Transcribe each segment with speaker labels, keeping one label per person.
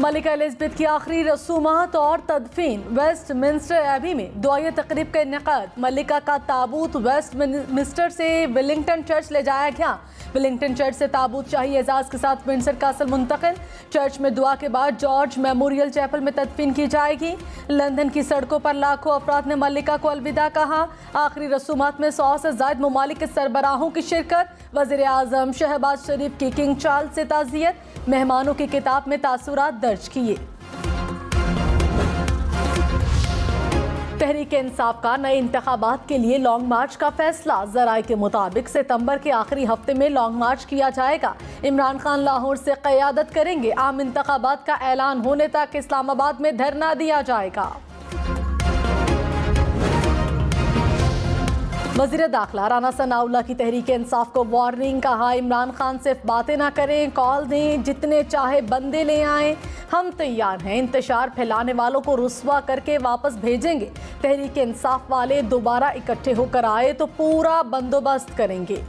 Speaker 1: मलिका Elizabeth की आखिरी रसूमात और तदफीन। वेस्टमिंस्टर एबी में दुआई तकरीब का इनेकाद। मलिका का ताबूत वेस्टमिंस्टर से विलिंगटन चर्च ले जाया गया। विलिंगटन चर्च से ताबूत शाही एजाज के साथ विंडसर कासल मुंतकिल। चर्च में दुआ के बाद जॉर्ज मेमोरियल चैपल में तदफीन की जाएगी। लंदन की सड़कों पर लाखों अफराद ने मलिका को अलविदा कहा। आखिरी रसूमात में 100 से ज़ायद ममालिक के सरबराहों की शिरकत। वज़ीर आज़म शहबाज शरीफ की किंग चार्ल्स से ताज़ियत। मेहमानों की किताब में तासुरात दर्ज किए। तहरीक इंसाफ का नए इंतखाबात के लिए लॉन्ग मार्च का फैसला। ज़राए के मुताबिक सितंबर के आखिरी हफ्ते में लॉन्ग मार्च किया जाएगा। इमरान खान लाहौर से क़यादत करेंगे। आम इंतखाबात का ऐलान होने तक इस्लामाबाद में धरना दिया जाएगा। वज़ीर दाखिला राना सनाउल्लाह की तहरीक इंसाफ को वार्निंग। कहा, इमरान खान सिर्फ बातें ना करें, कॉल दें, जितने चाहे बंदे ले आएं, हम तैयार हैं। इंतशार फैलाने वालों को रुस्वा करके वापस भेजेंगे। तहरीक इंसाफ वाले दोबारा इकट्ठे होकर आए तो पूरा बंदोबस्त करेंगे।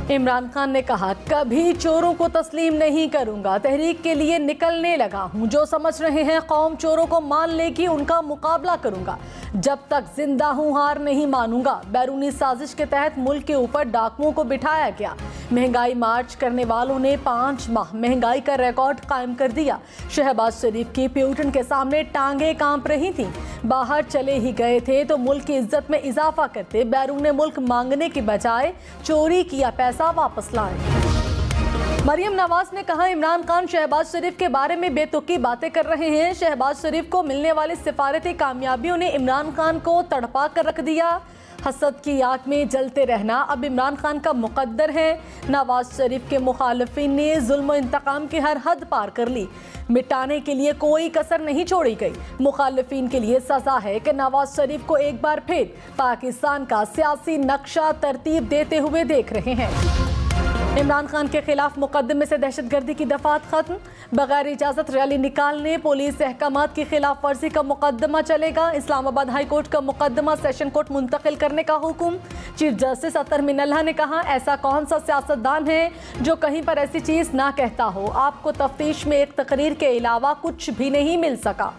Speaker 1: इमरान खान ने कहा, कभी चोरों को तस्लीम नहीं करूंगा। तहरीक के लिए निकलने लगा हूं। जो समझ रहे हैं कौम चोरों को मान लेगी, उनका मुकाबला करूंगा। जब तक जिंदा हूं हार नहीं मानूंगा। बैरूनी साजिश के तहत मुल्क के ऊपर डाकुओं को बिठाया गया। महंगाई मार्च करने वालों ने 5 माह महंगाई का रिकॉर्ड कायम कर दिया। शहबाज शरीफ की प्यूटन के सामने टांगे कांप रही थीं। बाहर चले ही गए थे तो मुल्क की इज्जत में इजाफा करते। बैरून मुल्क मांगने की बजाय चोरी किया पैसा वापस लाए। मरियम नवाज ने कहा, इमरान खान शहबाज शरीफ के बारे में बेतुकी बातें कर रहे हैं। शहबाज शरीफ को मिलने वाली सिफारती कामयाबियों ने इमरान खान को तड़पा कर रख दिया। हसद की आग में जलते रहना अब इमरान खान का मुकद्दर है। नवाज शरीफ के मुखालिफिन ने जुल्म और इंतकाम की हर हद पार कर ली। मिटाने के लिए कोई कसर नहीं छोड़ी गई। मुखालिफिन के लिए सजा है कि नवाज शरीफ को एक बार फिर पाकिस्तान का सियासी नक्शा तरतीब देते हुए देख रहे हैं। इमरान खान के खिलाफ मुकदमे से दहशतगर्दी की दफात खत्म। बगैर इजाजत रैली निकालने, पुलिस अहकामात की खिलाफ वर्जी का मुकदमा चलेगा। इस्लामाबाद हाई कोर्ट का मुकदमा सेशन कोर्ट मुंतकिल करने का हुक्म। चीफ जस्टिस अतर मिनल्ला ने कहा, ऐसा कौन सा सियासतदान है जो कहीं पर ऐसी चीज ना कहता हो। आपको तफ्तीश में एक तकरीर के अलावा कुछ भी नहीं मिल सका।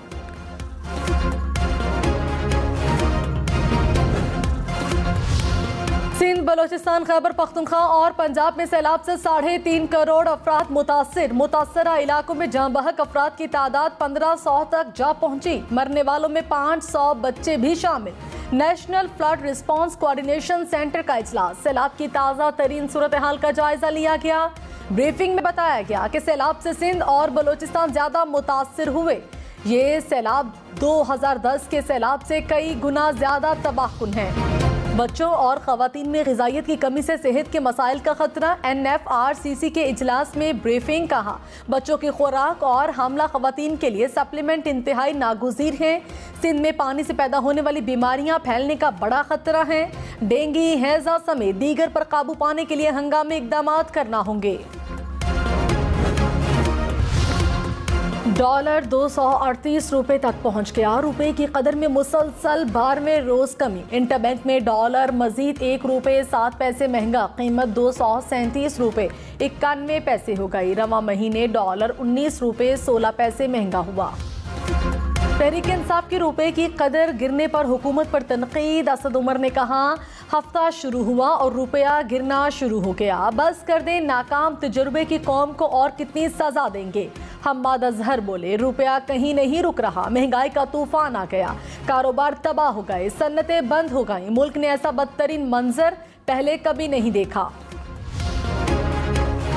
Speaker 1: सिंध, बलोचिस्तान, खैबर पख्तूनख्वा और पंजाब में सैलाब से 3.5 करोड़ अफराद मुतासिर। मुतासरा इलाकों में जहाँ बहक अफराद की तादाद 1500 तक जा पहुंची। मरने वालों में 500 बच्चे भी शामिल। National flood response coordination centre का इजलास। सैलाब की ताज़ा तरीन सूरत हाल का जायजा लिया गया। ब्रीफिंग में बताया गया कि सैलाब से सिंध और बलोचिस्तान ज्यादा मुतासिर हुए। ये सैलाब 2010 के सैलाब से कई गुना ज्यादा तबाहकुन है। बच्चों और खवातीन में ग़िज़ाइयत की कमी से सेहत के मसाइल का खतरा। NFRCC के इजलास में ब्रीफिंग। कहा, बच्चों की खुराक और हमला खवातीन के लिए सप्लीमेंट इंतहाई नागुज़ीर हैं। सिंध में पानी से पैदा होने वाली बीमारियां फैलने का बड़ा खतरा है। डेंगू, हैजा समेत दीगर पर काबू पाने के लिए हंगामी इक़दाम करना होंगे। डॉलर 238 रुपए तक पहुंच गया। रुपए की कदर में मुसलसल 12वें रोज कमी। इंटरबैंक में डॉलर मजीद 1 रुपए 7 पैसे महंगा। कीमत 237 रुपए 91 पैसे हो गई। रवां महीने डॉलर 19 रुपए 16 पैसे महंगा हुआ। तहरीक इंसाफ की रुपए की कदर गिरने पर हुकूमत पर तनकीद। असद उमर ने कहा, हफ्ता शुरू हुआ और रुपया गिरना शुरू हो गया। बस कर दें, नाकाम तजुर्बे की कौम को और कितनी सजा देंगे। हम्माद अजहर बोले, रुपया कहीं नहीं रुक रहा। महंगाई का तूफान आ गया। कारोबार तबाह हो गए। सन्नतें बंद हो गई। मुल्क ने ऐसा बदतरीन मंजर पहले कभी नहीं देखा।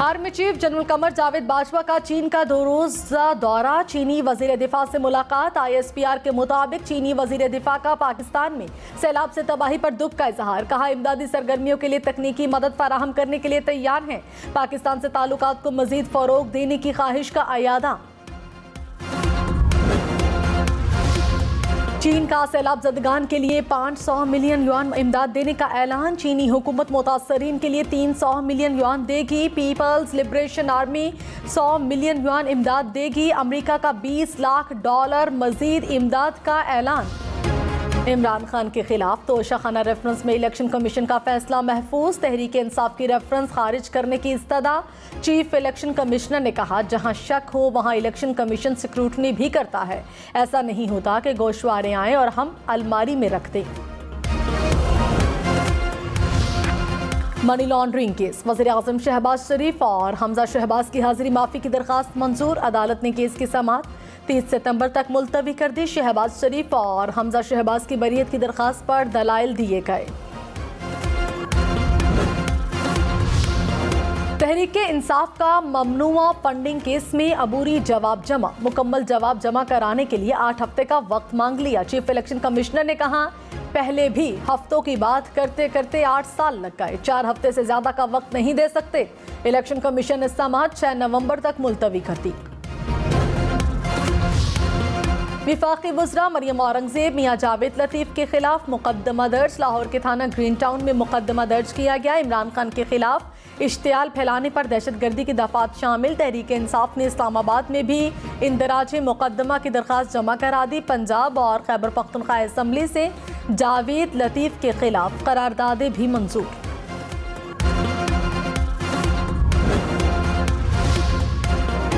Speaker 1: Army chief general Qamar Javed Bajwa का चीन का 2 रोज़ा दौरा। चीनी वजीर दिफा से मुलाकात। ISPR के मुताबिक चीनी वजीर दिफा का पाकिस्तान में सैलाब से तबाही पर दुख का इजहार। कहा, इमदादी सरगर्मियों के लिए तकनीकी मदद फराहम करने के लिए तैयार हैं। पाकिस्तान से ताल्लुकात को मजीद फरोग देने की ख्वाहिश का अयादा। चीन का सैलाब ज़दगान के लिए 500 मिलियन युआन इमदाद देने का ऐलान। चीनी हुकूमत मुतासरीन के लिए 300 मिलियन युआन देगी। People's liberation army 100 million yuan इमदाद देगी। अमेरिका का $20 लाख मजीद इमदाद का ऐलान। इमरान खान के खिलाफ तोशाखाना रेफरेंस में इलेक्शन कमीशन का फैसला महफूज, तहरीक इंसाफ की रेफरेंस खारिज करने की इस्तदा। चीफ इलेक्शन कमिश्नर ने कहा, जहां शक हो वहां इलेक्शन कमीशन स्क्रूटनी भी करता है। ऐसा नहीं होता कि गोशवारे आए और हम अलमारी में रख दें। मनी लॉन्ड्रिंग केस, वज़ीर-ए-आज़म शहबाज शरीफ और हमजा शहबाज की हाजिरी माफी की दरखास्त मंजूर। अदालत ने केस की समाअत 30 सितंबर तक मुलतवी कर दी। शहबाज शरीफ और हमजा शहबाज की बरीयत की दरखास्त पर दलाइल दिए गए। तहरीक इंसाफ का ममनुआ फंडिंग केस में अबूरी जवाब जमा, मुकम्मल जवाब जमा कराने के लिए 8 हफ्ते का वक्त मांग लिया। चीफ इलेक्शन कमिश्नर ने कहा, पहले भी हफ्तों की बात करते करते 8 साल लग गए, 4 हफ्ते से ज्यादा का वक्त नहीं दे सकते। इलेक्शन कमीशन ने समाअत 6 नवंबर तक मुलतवी कर दी। विफाकी वज़रा मरियम औरंगजेब मियां जावेद लतीफ के खिलाफ मुकदमा दर्ज। लाहौर के थाना ग्रीन टाउन में मुकदमा दर्ज किया गया। इमरान खान के खिलाफ इश्तियाल फैलाने पर दहशतगर्दी की दफात शामिल। तहरीक इंसाफ ने इस्लामाबाद में भी इंदराज मुकदमा की दरखास्त जमा करा दी। पंजाब और खैबर पख्तूनख्वा असम्बली से जावेद लतीफ के खिलाफ करारदादें भी मंजूर।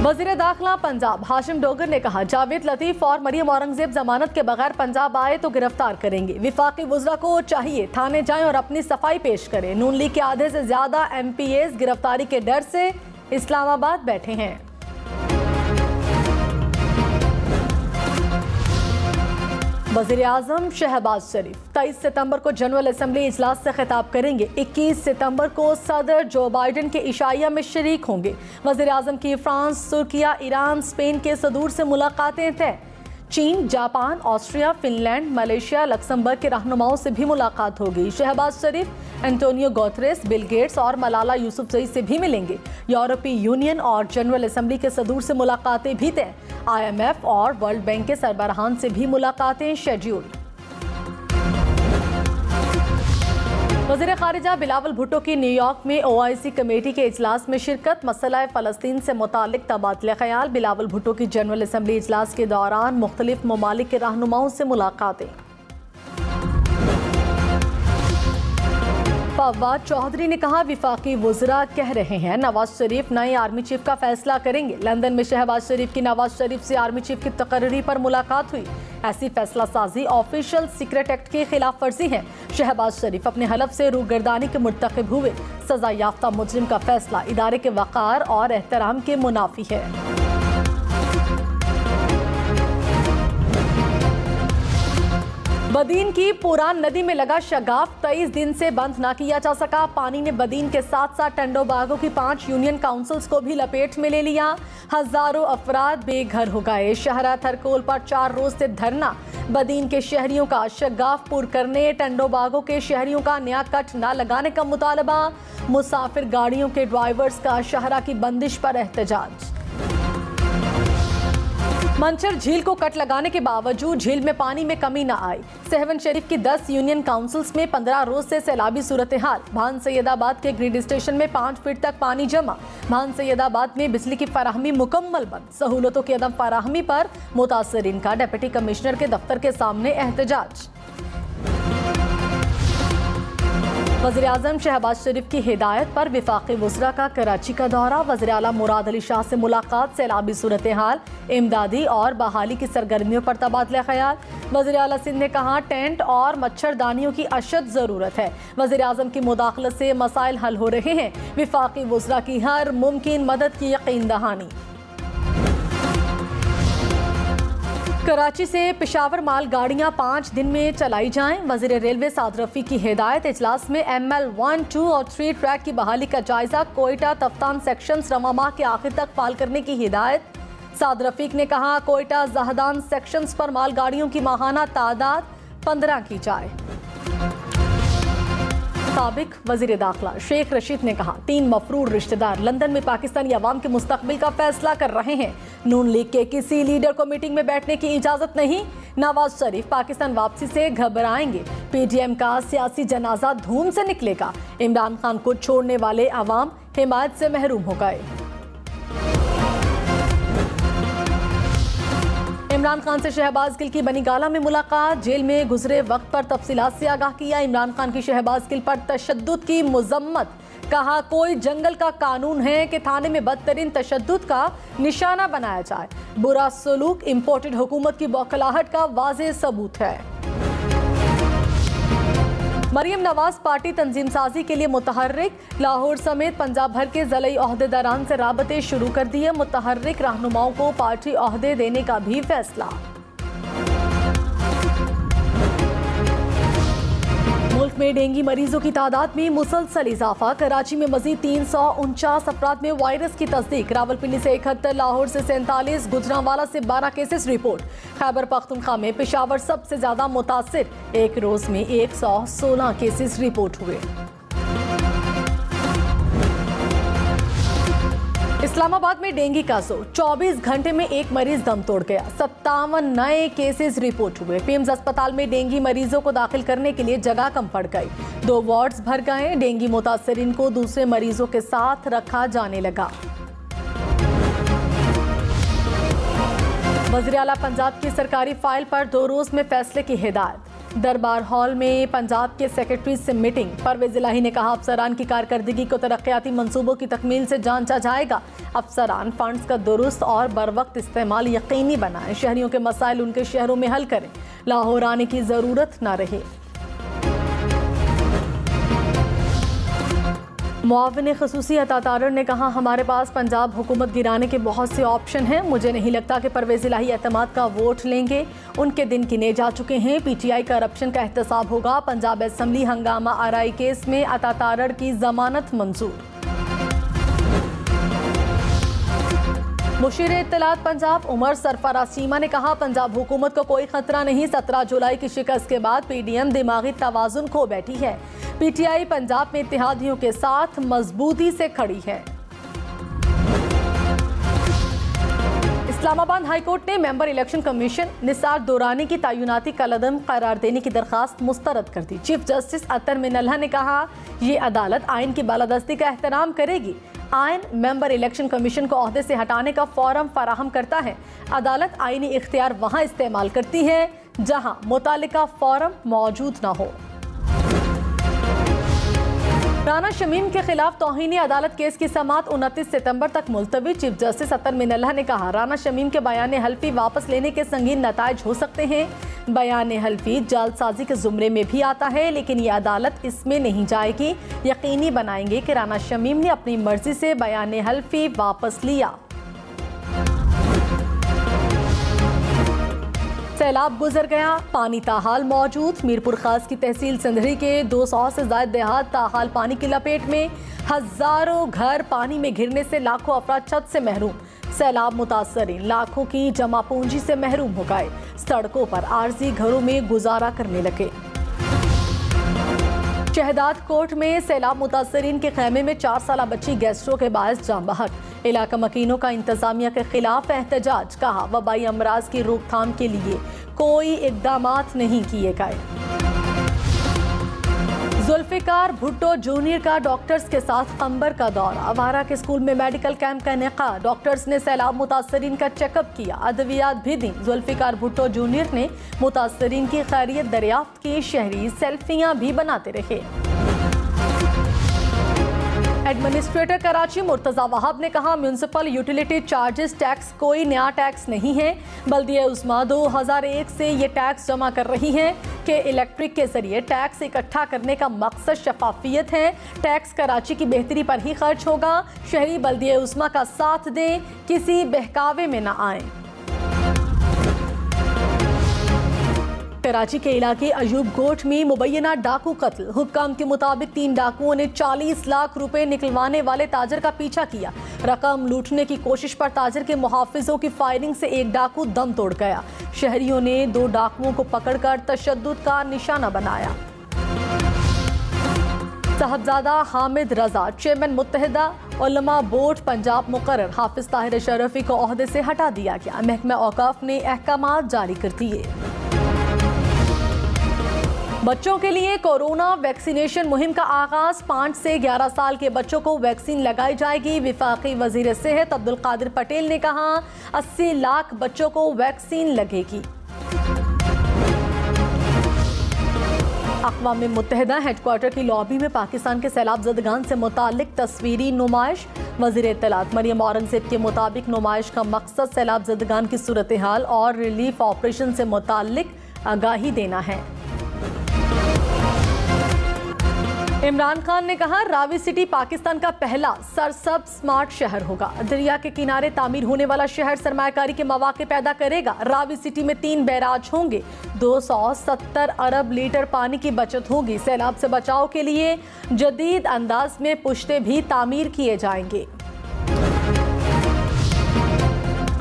Speaker 1: वज़ीर दाखिला पंजाब हाशिम डोगर ने कहा, जावेद लतीफ और मरियम औरंगजेब जमानत के बगैर पंजाब आए तो गिरफ्तार करेंगे। विफाकी वज़रा को चाहिए थाने जाएं और अपनी सफाई पेश करें। नून लीग के आधे से ज्यादा MPAs गिरफ्तारी के डर से इस्लामाबाद बैठे हैं। वज़ीर-ए-आज़म शहबाज शरीफ 23 सितंबर को जनरल असम्बली इजलास से खिताब करेंगे। 21 सितंबर को सदर जो बाइडन के इशाइया में शरीक होंगे। वज़ीर-ए-आज़म की फ्रांस, तुर्किया, ईरान, स्पेन के सदूर से मुलाकातें तय। चीन, Japan, Austria, Finland, Malaysia, Luxembourg के रहनुमाओं से भी मुलाकात होगी। शहबाज शरीफ एंटोनियो गुतेरेस, बिल गेट्स और मलाला यूसुफजई से भी मिलेंगे। यूरोपीय यूनियन और जनरल असम्बली के सदूर से मुलाकातें भी तय। IMF और वर्ल्ड बैंक के सरबराहान से भी मुलाकातें शेड्यूल। वज़ीर खारिजा बिलावल भुट्टो की न्यूयॉर्क में OIC कमेटी के इजलास में शिरकत। मसला फ़लस्तीन से मुतालिक तबादले ख्याल। बिलावल भुट्टो की जनरल असम्बली इजलास के दौरान मुख्तलिफ ममालिक के रहनुमाओं से मुलाकातें। फवाद चौधरी ने कहा, विफाकी वज़रा कह रहे हैं नवाज शरीफ नए आर्मी चीफ का फैसला करेंगे। लंदन में शहबाज शरीफ की नवाज शरीफ से आर्मी चीफ की तकर्री पर मुलाकात हुई। ऐसी फैसला साजी ऑफिशियल सीक्रेट एक्ट की खिलाफ वर्जी है। शहबाज शरीफ अपने हलफ से रूगर्दानी के मुर्तकिब हुए। सजा याफ्ता मुजरिम का फैसला इदारे के वक़ार और एहतराम के मुनाफी है। बदीन की पुरान नदी में लगा शगाफ 23 दिन से बंद न किया जा सका। पानी ने बदीन के साथ साथ टंडो बागों की 5 यूनियन काउंसिल्स को भी लपेट में ले लिया। हजारों अफराद बेघर हो गए। शहरा थरकोल पर 4 रोज से धरना। बदीन के शहरियों का शगाफ पूर करने, टंडो बागों के शहरियों का नया कट न लगाने का मुतालबा। मुसाफिर गाड़ियों के ड्राइवर्स का शहरा की बंदिश पर एहतजाज। मंचर झील को कट लगाने के बावजूद झील में पानी में कमी न आई। सहवन शरीफ की 10 यूनियन काउंसिल्स में 15 रोज से सैलाबी सूरत हाल। भान सैयदाबाद के ग्रिड स्टेशन में 5 फीट तक पानी जमा। भान सैयदाबाद में बिजली की फराहमी मुकम्मल बंद। सहूलतों की अदम फराहमी पर मुतासरीन का डिप्टी कमिश्नर के दफ्तर के सामने एहतजाज। वज़ीर-ए-आज़म शहबाज शरीफ की हिदायत पर विफाकी वज़रा का कराची का दौरा। वज़ीर आला मुराद अली शाह से मुलाकात। सैलाबी सूरत हाल, इमदादी और बहाली की सरगर्मियों पर तबादला ख्याल। वज़ीर आला सिंध ने कहा, टेंट और मच्छरदानियों की अशद ज़रूरत है। वज़ीर-ए-आज़म की मुदाखलत से मसाइल हल हो रहे हैं। विफाकी वज़रा की हर मुमकिन मदद की यकीन दहानी। कराची से पेशावर माल गाड़ियां 5 दिन में चलाई जाएं। वज़ीर रेलवे साद रफ़ी की हिदायत। इजलास में ML 1, 2 और 3 ट्रैक की बहाली का जायजा। कोयटा तफ्तान सेक्शंस रवा माह के आखिर तक फाल करने की हिदायत। साद रफ़ीक ने कहा, कोयटा जहदान सेक्शंस पर माल गाड़ियों की माहाना तादाद 15 की जाए। साबिक वज़ीर दाखिला शेख रशीद ने कहा, 3 मफरूर रिश्तेदार लंदन में पाकिस्तानी अवाम के मुस्तकबिल का फैसला कर रहे हैं। नून लीग के किसी लीडर को मीटिंग में बैठने की इजाजत नहीं। नवाज शरीफ पाकिस्तान वापसी से घबराएंगे। PDM का सियासी जनाजा धूम से निकलेगा। इमरान खान को छोड़ने वाले अवाम हिमायत से महरूम हो गए। इमरान खान से शहबाज गिल की बनीगाला में मुलाकात, जेल में गुजरे वक्त पर तफसीलात से आगाह किया। इमरान खान की शहबाज गिल पर तशद्दुद की मुजम्मत, कहा कोई जंगल का कानून है कि थाने में बदतरीन तशद्दुद का निशाना बनाया जाए। बुरा सलूक इंपोर्टेड हुकूमत की बौखलाहट का वाज़ेह सबूत है। मरियम नवाज पार्टी तंजीम साजी के लिए मुतहर्रिक, लाहौर समेत पंजाब भर के ज़िला ओहदेदारान से राबते शुरू कर दिए। मुतहर्रिक रहनुमाओं को पार्टी ओहदे देने का भी फैसला। मुल्क में डेंगू मरीजों की तादाद में मुसलसल इजाफा, कराची में मजीद 349 अफराद में वायरस की तस्दीक। रावलपिंडी से 71, लाहौर से 47, गुजरांवाला से 12 केसेस रिपोर्ट। खैबर पख्तूनख्वा में पेशावर सबसे ज्यादा मुतासिर, एक रोज में 116 केसेस रिपोर्ट हुए। इस्लामाबाद में डेंगू का जोर, 24 घंटे में एक मरीज दम तोड़ गया। 57 नए केसेस रिपोर्ट हुए। पीएम्स अस्पताल में डेंगू मरीजों को दाखिल करने के लिए जगह कम पड़ गई, 2 वार्ड्स भर गए। डेंगू मुतासरीन को दूसरे मरीजों के साथ रखा जाने लगा। वज़ीर आला पंजाब की सरकारी फाइल पर 2 रोज में फैसले की हिदायत। दरबार हॉल में पंजाब के सेक्रेटरी से मीटिंग, परवेज इलाही ने कहा अफसरान की कारकर्दगी को तरक्याती मंसूबों की तकमील से जांचा जाएगा। अफसरान फंड्स का दुरुस्त और बरवक्त इस्तेमाल यकीनी बनाएं, शहरियों के मसाइल उनके शहरों में हल करें, लाहौर आने की जरूरत न रहे। मुआविन खसूसी अतातारर ने कहा हमारे पास पंजाब हुकूमत गिराने के बहुत से ऑप्शन हैं, मुझे नहीं लगता कि परवेज इलाही एतमाद का वोट लेंगे, उनके दिन गिने जा चुके हैं। पीटीआई करप्शन का एहतसाब होगा। पंजाब असम्बली हंगामा आरआई केस में अतातारर की जमानत मंजूर। मुशीर इत्तलात पंजाब उमर सरफराज चीमा ने कहा पंजाब हुकूमत को कोई खतरा नहीं, 17 जुलाई की शिकस्त के बाद पीडीएम दिमागी तवाजुन खो बैठी है। पीटीआई पंजाब में इत्तेहादियों के साथ मजबूती से खड़ी है। इस्लामाबाद हाईकोर्ट ने member election commission Nisar Durrani की तैनाती कलअदम करार देने की दरखास्त मुस्तरद कर दी। चीफ जस्टिस अतर मिनल्हा ने कहा ये अदालत आइन की बालादस्ती का एहतराम करेगी। आइन मेंबर इलेक्शन कमीशन को ओहदे से हटाने का फॉर्म फराहम करता है। अदालत आइनी इख्तियार वहां इस्तेमाल करती है जहां मुतालिका फॉर्म मौजूद न हो। राना शमीम के खिलाफ तौहीन अदालत केस की समाअत 29 सितंबर तक मुलतवी। चीफ जस्टिस अतर मिनल्हा ने कहा राना शमीम के बयान हल्फी वापस लेने के संगीन नताइज हो सकते हैं। बयान हल्फी जालसाजी के जुमरे में भी आता है, लेकिन ये अदालत इसमें नहीं जाएगी। यकीनी बनाएंगे कि राना शमीम ने अपनी मर्जी से बयान हल्फी वापस लिया। सैलाब गुजर गया, पानी ताहाल मौजूद। मीरपुर खास की तहसील सिंधरी के 200 से ज्यादा देहात ताहाल पानी की लपेट में। हजारों घर पानी में घिरने से लाखों अफराद छत से महरूम। सैलाब मुतासरीन लाखों की जमा पूंजी से महरूम हो गए, सड़कों पर आरजी घरों में गुजारा करने लगे। शहदाद कोट में सैलाब मुतासरीन के खेमे में 4 साला बच्ची गैस्ट्रो के बायस जान बहक। इलाका मकीनों का इंतजामिया के खिलाफ एहतजाज, कहा वबाई अमराज की रोकथाम के लिए कोई इकदामात नहीं किए गए। जुल्फिकार भुट्टो जूनियर का डॉक्टर्स के साथ कंबर का दौरा। आवारा के स्कूल में मेडिकल कैंप का इनेकाद, डॉक्टर्स ने सैलाब मुतासरीन का चेकअप किया, अद्वियात भी दी। जुल्फिकार भुट्टो जूनियर ने मुतासरीन की खैरियत दरियाफ्त की, शहरी सेल्फियां भी बनाते रहे। एडमिनिस्ट्रेटर कराची मुर्तजा वहाब ने कहा म्यूनसिपल यूटिलिटी चार्जेस टैक्स कोई नया टैक्स नहीं है, बल्दिया उस्मा 2001 से ये टैक्स जमा कर रही है कि इलेक्ट्रिक के जरिए टैक्स इकट्ठा करने का मकसद शफाफियत है। टैक्स कराची की बेहतरी पर ही खर्च होगा। शहरी बल्दिया उस्मा का साथ दें, किसी बहकावे में न आए। कराची के इलाके अयूब गोट में मुबैना डाकू कत्ल। हुक्काम के मुताबिक 3 डाकुओं ने 40 लाख रुपए निकलवाने वाले ताजर का पीछा किया। रकम लूटने की कोशिश पर ताजर के मुहाफिजों की फायरिंग से एक डाकू दम तोड़ गया। शहरियों ने 2 डाकुओं को पकड़कर तशद्दुद का निशाना बनाया। साहबजादा हामिद रजा चेयरमैन मुत्तहिदा उलमा बोर्ड पंजाब मुकर्रर। हाफिज ताहिर शरफी को ओहदे से हटा दिया गया। महकमा औकाफ ने अहकामात जारी कर दिए। बच्चों के लिए कोरोना वैक्सीनेशन मुहिम का आगाज। 5 से 11 साल के बच्चों को वैक्सीन लगाई जाएगी। विफाकी वजीर सेहत अब्दुल कादिर पटेल ने कहा 80 लाख बच्चों को वैक्सीन लगेगी। अक़वाम मुत्तहिदा हेडक्वार्टर की लॉबी में पाकिस्तान के सैलाब ज़दगान से मुतालिक तस्वीरी नुमाइश। वज़ीर इत्तलात मरियम औरंगज़ेब के मुताबिक नुमाइश का मकसद सैलाब ज़दगान की सूरत हाल और रिलीफ ऑपरेशन से मुतालिक आगाही देना है। इमरान खान ने कहा रावी सिटी पाकिस्तान का पहला सरसब्ज़ स्मार्ट शहर होगा। दरिया के किनारे तामीर होने वाला शहर सरमायाकारी के मौके पैदा करेगा। रावी सिटी में 3 बैराज होंगे। 270 अरब लीटर पानी की बचत होगी। सैलाब से बचाव के लिए जदीद अंदाज में पुश्ते भी तामीर किए जाएंगे।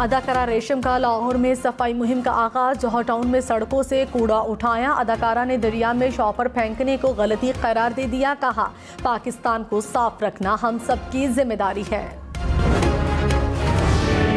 Speaker 1: अदाकारा रेशम का लाहौर में सफाई मुहिम का आगाज। जौहर टाउन में सड़कों से कूड़ा उठाया। अदाकारा ने दरिया में शॉपर फेंकने को गलती करार दे दिया। कहा पाकिस्तान को साफ रखना हम सबकी जिम्मेदारी है।